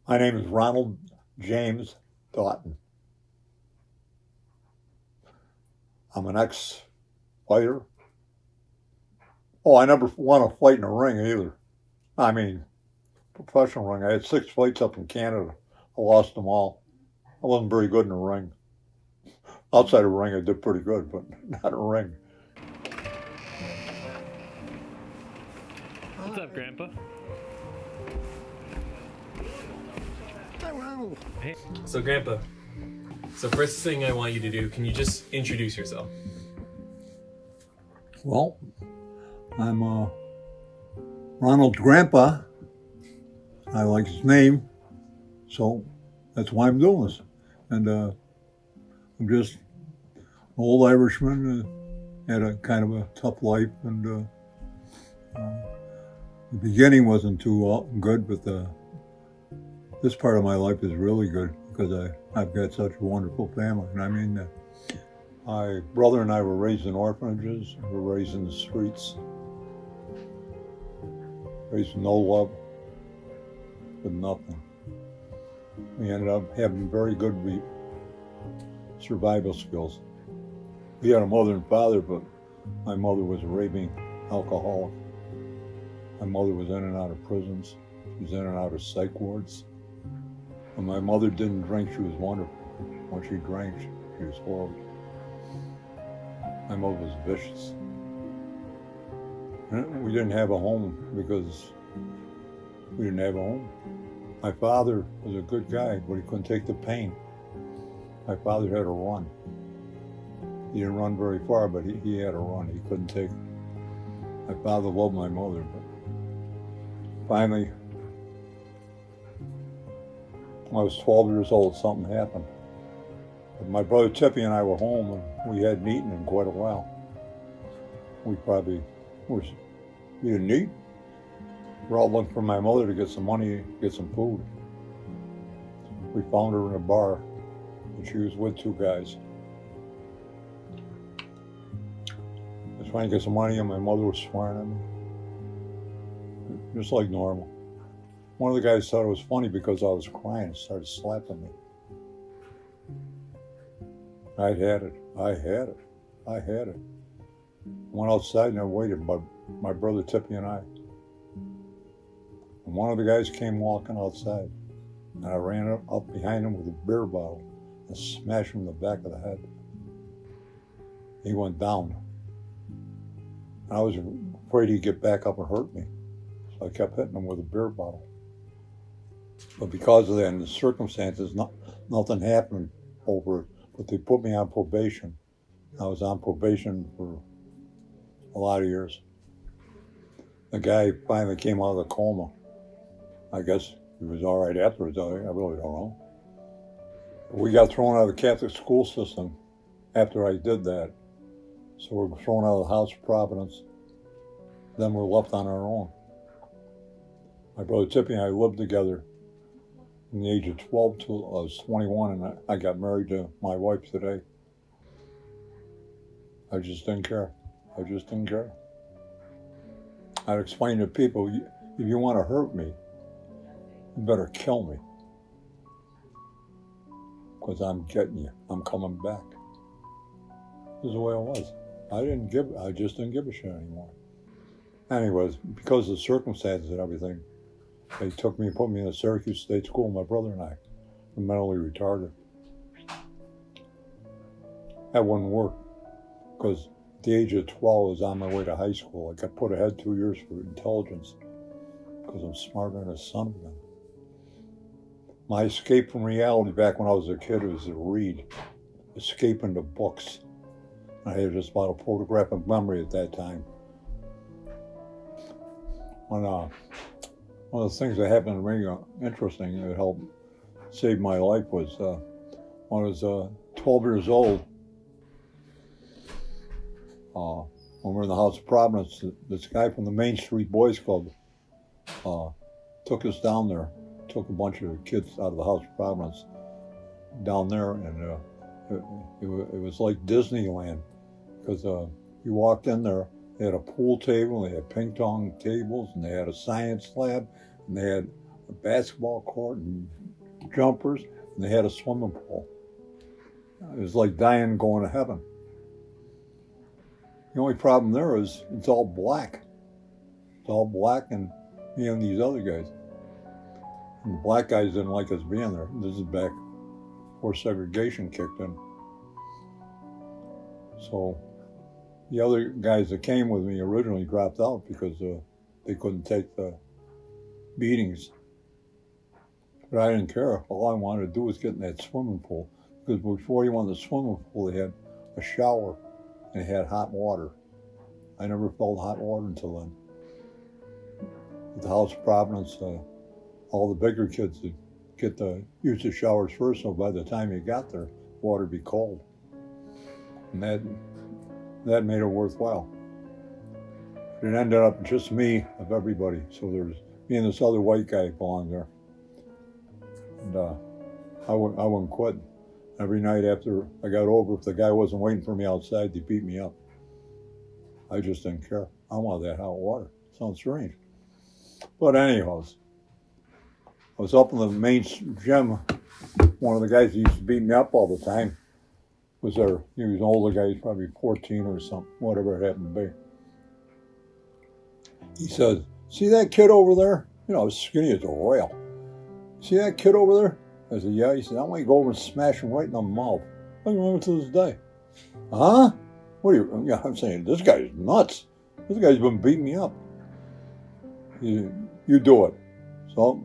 My name is Ronald James Doughton. I'm an ex-fighter. Oh, I never won a fight in a ring either. I mean, professional ring. I had 6 fights up in Canada. I lost them all. I wasn't very good in the ring. Outside the ring, I did pretty good, but not in a ring. What's up, Grandpa? Hi, Ronald. Hey. So, Grandpa, first thing I want you to do, can you just introduce yourself? Well, I'm Ronald's grandpa. I like his name, so that's why I'm doing this. And I'm just an old Irishman, had a kind of a tough life, and the beginning wasn't too good, but this part of my life is really good because I've got such a wonderful family. And I mean, my brother and I were raised in orphanages, we were raised in the streets, raised with no love, with nothing. We ended up having very good survival skills. We had a mother and father, but my mother was a raving alcoholic. My mother was in and out of prisons. She was in and out of psych wards. When my mother didn't drink, she was wonderful. When she drank, she was horrible. My mother was vicious. And we didn't have a home because we didn't have a home. My father was a good guy, but he couldn't take the pain. My father had to run. He didn't run very far, but he had to run. He couldn't take it. My father loved my mother, but finally, when I was 12 years old, something happened. But my brother Tippy and I were home, and we hadn't eaten in quite a while. We didn't eat. We're out looking for my mother to get some money, get some food. We found her in a bar, and she was with 2 guys. I was trying to get some money, and my mother was swearing at me, just like normal. One of the guys thought it was funny because I was crying and started slapping me. I had it. Went outside and I waited, my brother Tippy and I. And one of the guys came walking outside, and I ran up behind him with a beer bottle and smashed him in the back of the head. He went down. And I was afraid he'd get back up and hurt me, so I kept hitting him with a beer bottle. But because of that and the circumstances, nothing happened over it. But they put me on probation. I was on probation for a lot of years. The guy finally came out of the coma. I guess he was all right afterwards. I really don't know. We got thrown out of the Catholic school system after I did that. So we were thrown out of the House of Providence. Then we're left on our own. My brother Tippy and I lived together from the age of 12 till I was 21, and I got married to my wife today. I just didn't care. I'd explain to people, if you want to hurt me, you better kill me. Because I'm getting you. I'm coming back. This is the way it was. I just didn't give a shit anymore. Anyways, because of the circumstances and everything, they took me and put me in a Syracuse State School, my brother and I, for mentally retarded. That wouldn't work, because at the age of 12, I was on my way to high school. I got put ahead 2 years for intelligence, because I'm smarter than a son of them. My escape from reality back when I was a kid was to read, escape into books. I had just about a photographic memory at that time. One of the things that happened to me, interesting, that helped save my life was when I was 12 years old, when we were in the House of Providence, this guy from the Main Street Boys Club took us down there, took a bunch of kids out of the House of Providence down there, and it was like Disneyland, because you walked in there, they had a pool table, they had ping pong tables, and they had a science lab, and they had a basketball court and jumpers, and they had a swimming pool. It was like dying going to heaven. The only problem there is it's all black. It's all black and me and these other guys. And the black guys didn't like us being there. This is back before segregation kicked in. So the other guys that came with me originally dropped out because they couldn't take the beatings. But I didn't care. All I wanted to do was get in that swimming pool. Because before you went in the swimming pool, they had a shower and it had hot water. I never felt hot water until then. At the House of Providence, all the bigger kids would get to use the showers first, so by the time you got there, water would be cold. And that made it worthwhile. It ended up just me of everybody. So there's me and this other white guy belonged there. And I wouldn't quit. Every night after I got over, if the guy wasn't waiting for me outside, they beat me up. I just didn't care. I wanted that hot water. Sounds strange. But anyways, I was up in the main gym. One of the guys that used to beat me up all the time was there. He was an older guy, he's probably 14 or something, whatever it happened to be. He says, "See that kid over there? You know, I was skinny as a whale. See that kid over there?" I said, "Yeah." He said, "I want you to go over and smash him right in the mouth." I remember to this day. Huh? What are you? Yeah, I'm saying, this guy's nuts. This guy's been beating me up. You do it. So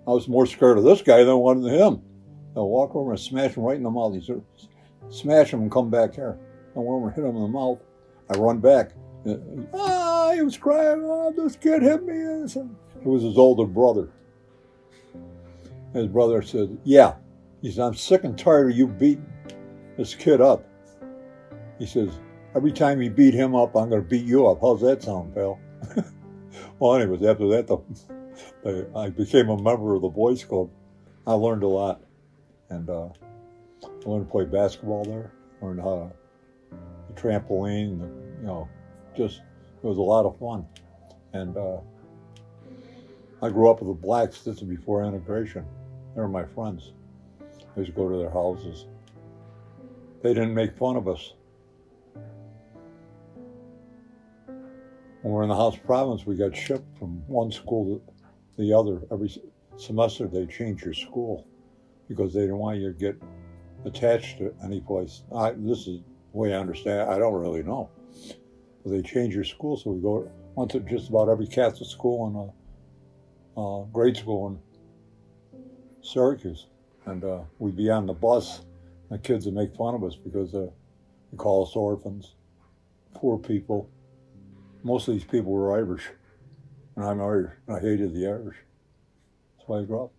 I was more scared of this guy than one of him. I walk over and smash him right in the mouth. He said, "Smash him and come back here." I went over and hit him in the mouth. I run back. He was crying. "Oh, this kid hit me." It was his older brother. His brother said, "Yeah." He said, "I'm sick and tired of you beating this kid up." He says, "Every time you beat him up, I'm going to beat you up. How's that sound, pal?" Well, anyways, after that, I became a member of the Boys Club. I learned a lot. And I learned to play basketball there. Learned how to trampoline, it was a lot of fun. And I grew up with the blacks. This is before integration. They were my friends. I used to go to their houses. They didn't make fun of us. When we were in the House of Providence, we got shipped from one school to the other. Every semester, they changed your school because they didn't want you to get attached to any place. This is the way I understand it. I don't really know. But they changed your school, so we went to just about every Catholic school and grade school in Syracuse. And we'd be on the bus, and the kids would make fun of us because they call us orphans, poor people. Most of these people were Irish, and I'm Irish, and I hated the Irish. That's why I grew up.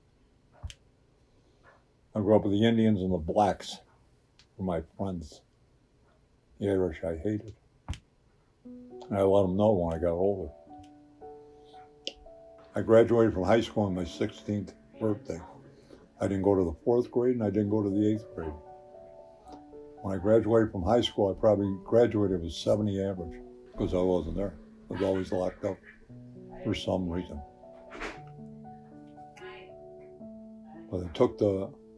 I grew up with the Indians and the blacks were my friends. The Irish I hated. And I let them know when I got older. I graduated from high school on my 16th birthday. I didn't go to the 4th grade and I didn't go to the 8th grade. When I graduated from high school, I probably graduated with 70 average because I wasn't there. I was always locked up for some reason. But I took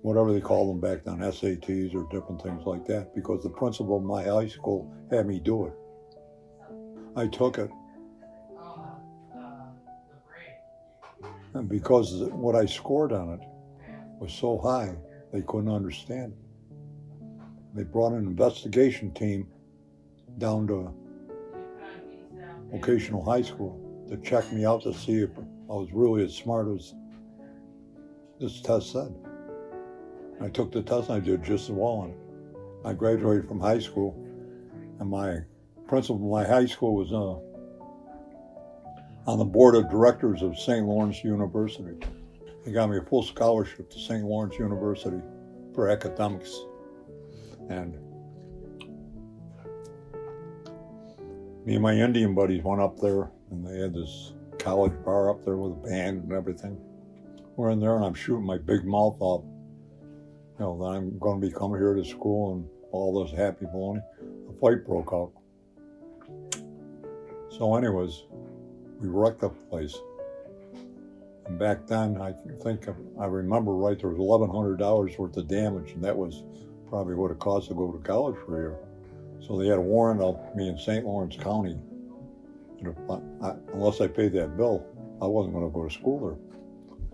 whatever they call them back then, SATs or different things like that, because the principal of my high school had me do it. I took it. And because what I scored on it was so high, they couldn't understand it. They brought an investigation team down to vocational high school to check me out to see if I was really as smart as this test said. I took the test and I did just as well on it. I graduated from high school, and my principal of my high school was on the board of directors of St. Lawrence University. He got me a full scholarship to St. Lawrence University for academics. And me and my Indian buddies went up there, and they had this college bar up there with a band and everything. We're in there, and I'm shooting my big mouth off, that I'm going to be coming here to school and all this happy baloney. A fight broke out. So anyways, we wrecked the place. And back then, I remember right, there was $1,100 worth of damage, and that was probably what it cost to go to college for a year. So they had a warrant out me in St. Lawrence County. And unless I paid that bill, I wasn't going to go to school there.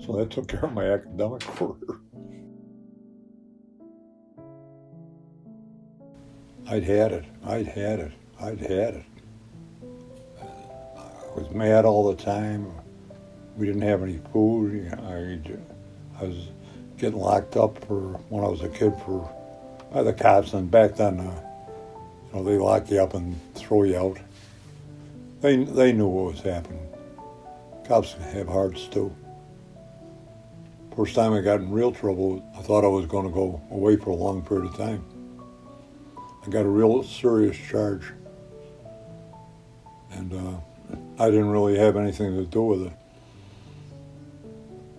So that took care of my academic career. I'd had it. I was mad all the time. We didn't have any food. I was getting locked up when I was a kid by the cops, and back then, they lock you up and throw you out. They knew what was happening. Cops have hearts too. First time I got in real trouble, I thought I was going to go away for a long period of time. I got a real serious charge, and I didn't really have anything to do with it.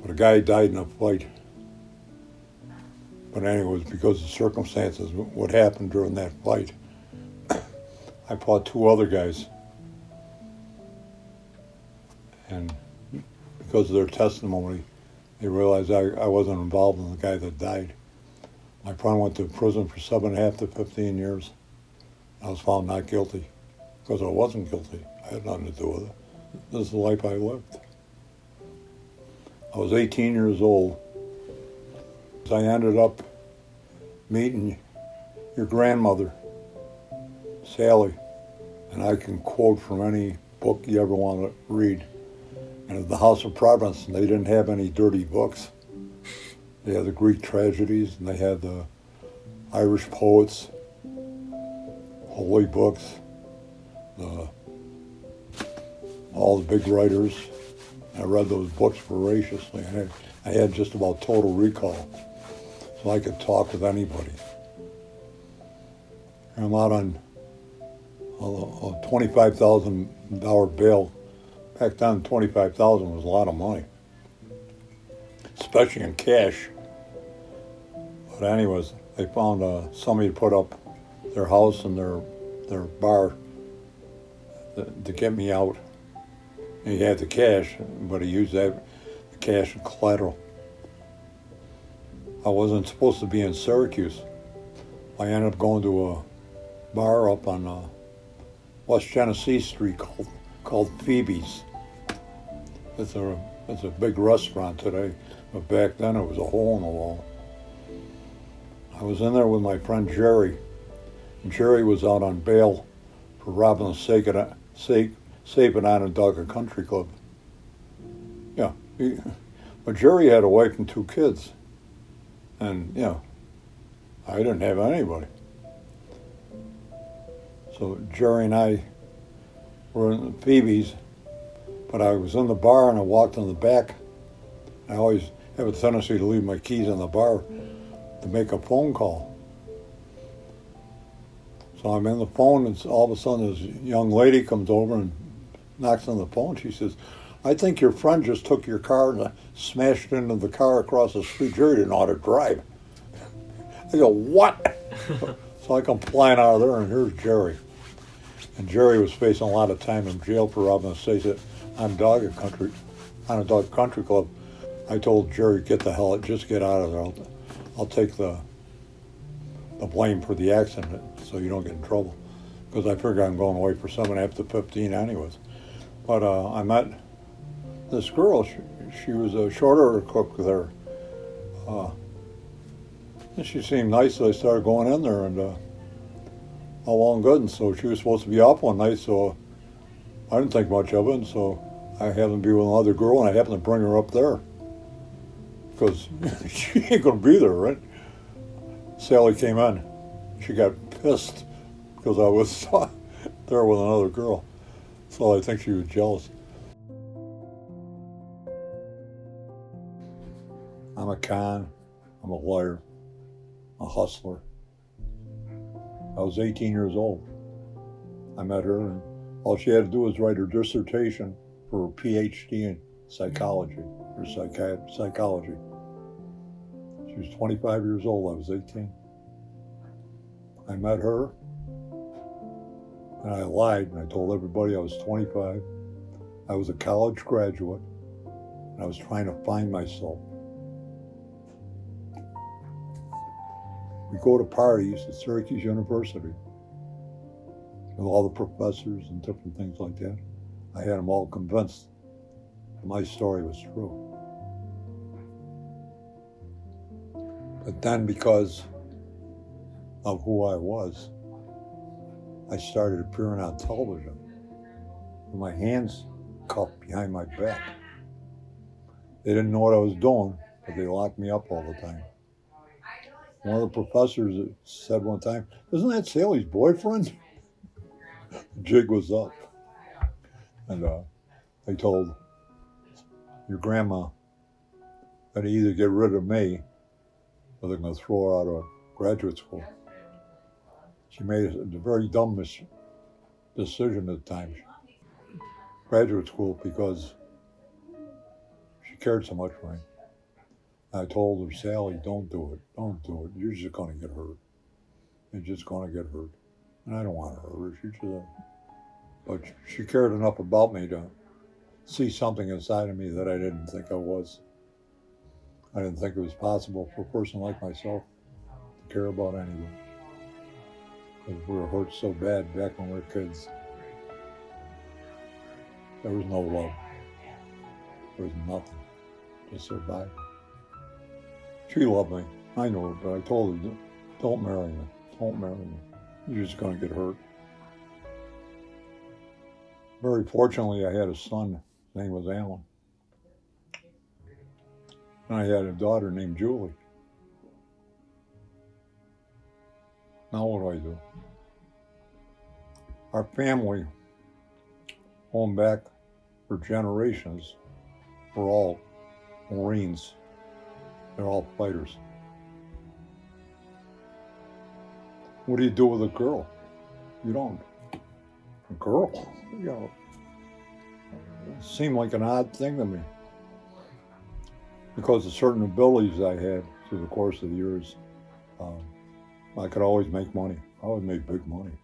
But a guy died in a fight. But anyway, it was because of circumstances, what happened during that fight. I fought two other guys. And because of their testimony, they realized I wasn't involved in the guy that died. My friend went to prison for 7.5 to 15 years. I was found not guilty because I wasn't guilty. I had nothing to do with it. This is the life I lived. I was 18 years old. I ended up meeting your grandmother, Sally, and I can quote from any book you ever want to read. And at the House of Providence, they didn't have any dirty books. They had the Greek tragedies, and they had the Irish poets, holy books, all the big writers. I read those books voraciously. I had just about total recall, so I could talk with anybody. I'm out on a $25,000 bail. Back then, $25,000 was a lot of money, especially in cash. But anyways, they found somebody to put up their house and their bar to get me out. And he had the cash, but he used the cash and collateral. I wasn't supposed to be in Syracuse. I ended up going to a bar up on West Genesee Street called Phoebe's. It's a big restaurant today, but back then it was a hole in the wall. I was in there with my friend Jerry, and Jerry was out on bail for robbing the Safe and Onondaga Country Club. Yeah, but Jerry had a wife and 2 kids, and I didn't have anybody. So Jerry and I were in Phoebe's, but I was in the bar and I walked in the back. I always have a tendency to leave my keys in the bar to make a phone call. So I'm in the phone, and all of a sudden this young lady comes over and knocks on the phone. She says, "I think your friend just took your car and smashed into the car across the street. Jerry didn't know how to drive." I go, "What?" So I come flying out of there, and here's Jerry. And Jerry was facing a lot of time in jail for robbing the safe Onondaga Country Club. I told Jerry, "Get the hell, just get out of there. I'll take the blame for the accident so you don't get in trouble." Because I figure I'm going away for 7.5 to 15 anyways. But I met this girl. She was a shorter cook there. And she seemed nice, so I started going in there, and all well and good. And so she was supposed to be off one night, so I didn't think much of it. And so I happened to be with another girl, and I happened to bring her up there because she ain't going to be there, right? Sally came in. She got pissed because I was there with another girl. So I think she was jealous. I'm a con. I'm a liar. A hustler. I was 18 years old. I met her, and all she had to do was write her dissertation for a PhD in psychology, or psychology. She was 25 years old. I was 18. I met her, and I lied, and I told everybody I was 25. I was a college graduate. and I was trying to find myself. We go to parties at Syracuse University with all the professors and different things like that. I had them all convinced that my story was true. But then, because of who I was, I started appearing on television with my hands cuffed behind my back. They didn't know what I was doing, but they locked me up all the time. One of the professors said one time, "Isn't that Sally's boyfriend?" The jig was up. And they told your grandma that either get rid of me or they're going to throw her out of graduate school. She made a very dumb decision at the time. Graduate school, because she cared so much for me. I told her, "Sally, don't do it. Don't do it. You're just going to get hurt. You're just going to get hurt." And I don't want to hurt her. But she cared enough about me to see something inside of me that I didn't think I was. I didn't think it was possible for a person like myself to care about anyone. Because we were hurt so bad back when we were kids. There was no love. There was nothing to survive. She loved me. I know her, but I told her, "Don't marry me. Don't marry me. You're just going to get hurt." Very fortunately, I had a son. His name was Alan. And I had a daughter named Julie. Now what do I do? Our family, going back for generations, were all Marines. They're all fighters. What do you do with a girl? You don't. A girl? You know, it seemed like an odd thing to me. Because of certain abilities I had through the course of the years, I could always make money. I always made big money.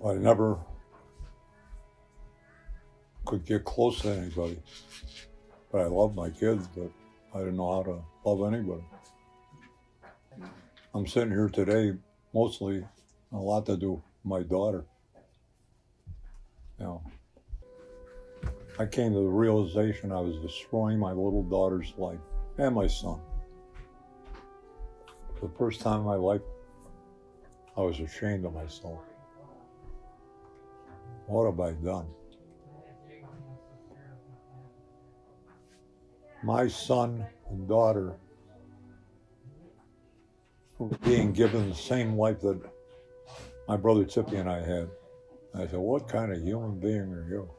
I never could get close to anybody. But I loved my kids, but I didn't know how to love anybody. I'm sitting here today, mostly a lot to do with my daughter. You know, I came to the realization I was destroying my little daughter's life and my son. For the first time in my life, I was ashamed of myself. What have I done? My son and daughter were being given the same life that my brother Tippy and I had. And I said, "What kind of human being are you?"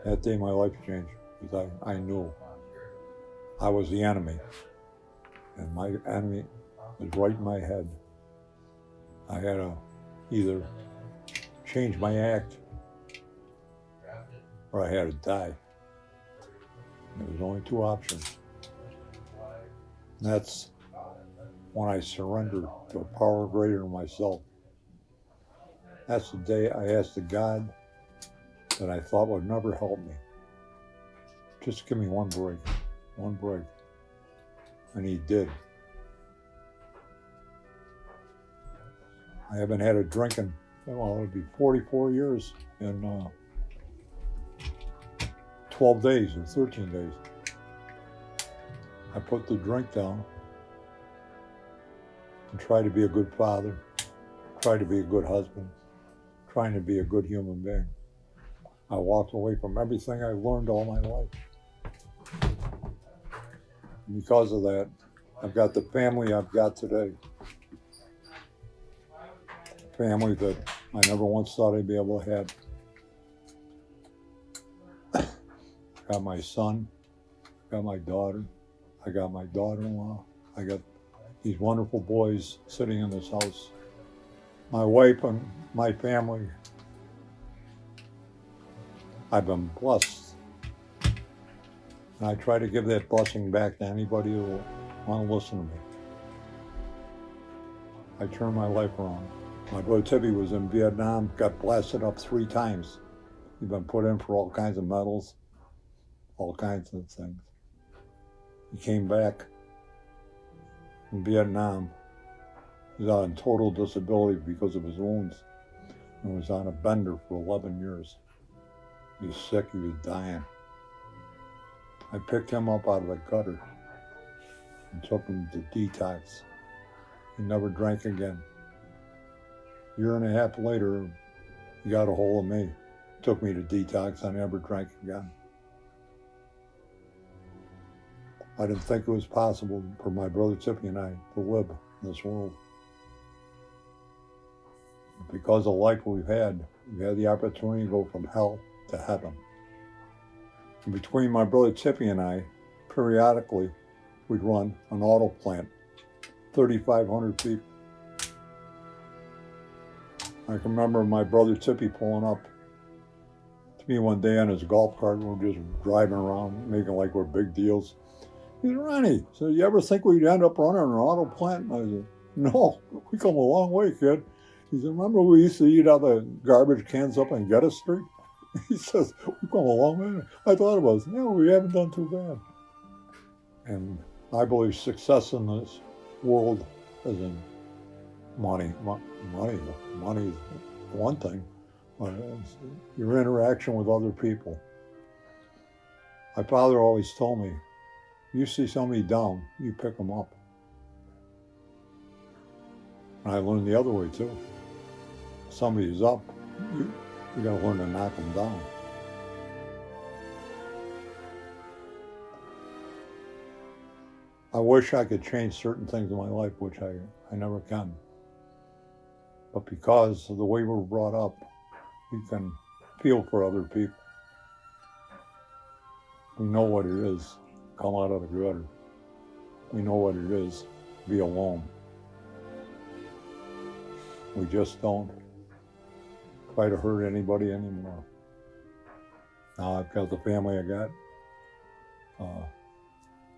That day my life changed because I knew I was the enemy. And my enemy was right in my head. I had to either change my act or I had to die. There was only two options. And that's when I surrendered to a power greater than myself. That's the day I asked the God that I thought would never help me. Just give me one break. And he did. I haven't had a drink in, well, it would be 44 years in 12 days or 13 days. I put the drink down and tried to be a good father, tried to be a good husband, trying to be a good human being. I walked away from everything I've learned all my life. And because of that, I've got the family I've got today. A family that I never once thought I'd be able to have. I got my son, I got my daughter, I got my daughter-in-law, I got these wonderful boys sitting in this house. My wife and my family, I've been blessed. And I try to give that blessing back to anybody who will want to listen to me. I turn my life around. My brother Tippy was in Vietnam, got blasted up 3 times. He'd been put in for all kinds of medals, all kinds of things. He came back from Vietnam. He was on total disability because of his wounds and was on a bender for 11 years. He was sick, he was dying. I picked him up out of the gutter and took him to detox. He never drank again. A year and a half later, he got a hold of me, took me to detox. I never drank again. I didn't think it was possible for my brother Tippy and I to live in this world. Because of the life we've had the opportunity to go from hell to heaven. And between my brother Tippy and I, periodically, we'd run an auto plant, 3,500 people. I can remember my brother Tippy pulling up to me one day on his golf cart. We were just driving around, making like we're big deals. He said, Ronnie, so you ever think we'd end up running an auto plant? And I said, no, we come a long way, kid. He said, remember we used to eat out the garbage cans up on Geddes Street? He says, we've come a long way. I thought it was, yeah, we haven't done too bad. And I believe success in this world is in money. Money is one thing, but it's your interaction with other people. My father always told me, you see somebody down, you pick them up. And I learned the other way too. If somebody's up, you gotta learn to knock them down. I wish I could change certain things in my life, which I never can. But because of the way we're brought up, we can feel for other people. We know what it is to come out of the gutter. We know what it is to be alone. We just don't try to hurt anybody anymore. Now I've got the family I got.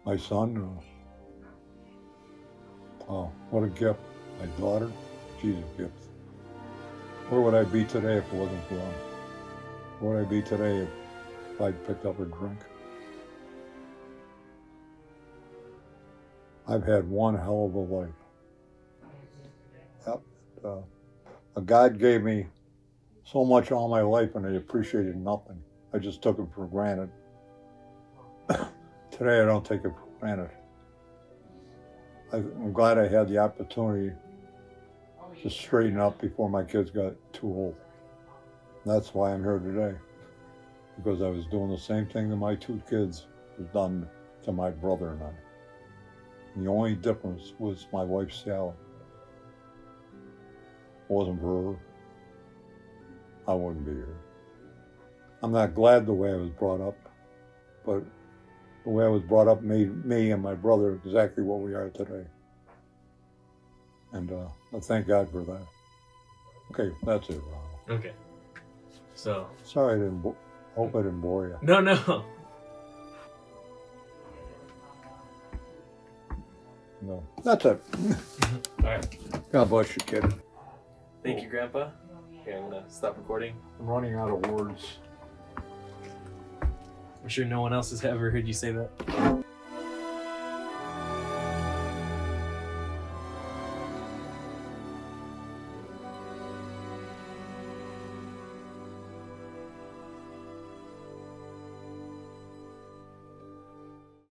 My son, what a gift. My daughter, she's a gift. Where would I be today if it wasn't for them? Where would I be today if I'd picked up a drink? I've had one hell of a life. Yep. God gave me so much all my life and I appreciated nothing. I just took it for granted. Today I don't take it for granted. I'm glad I had the opportunity to straighten up before my kids got too old. That's why I'm here today. Because I was doing the same thing that my 2 kids was done to my brother and I. And the only difference was my wife, Sally. If it wasn't for her, I wouldn't be here. I'm not glad the way I was brought up, but the way I was brought up made me and my brother exactly what we are today. And I thank God for that. Okay, that's it, Ronald. Okay. So. Sorry, hope I didn't bore you. No. No, that's it. All right. God bless you, kid. Thank you, Grandpa. Okay, I'm gonna stop recording. I'm running out of words. I'm sure no one else has ever heard you say that.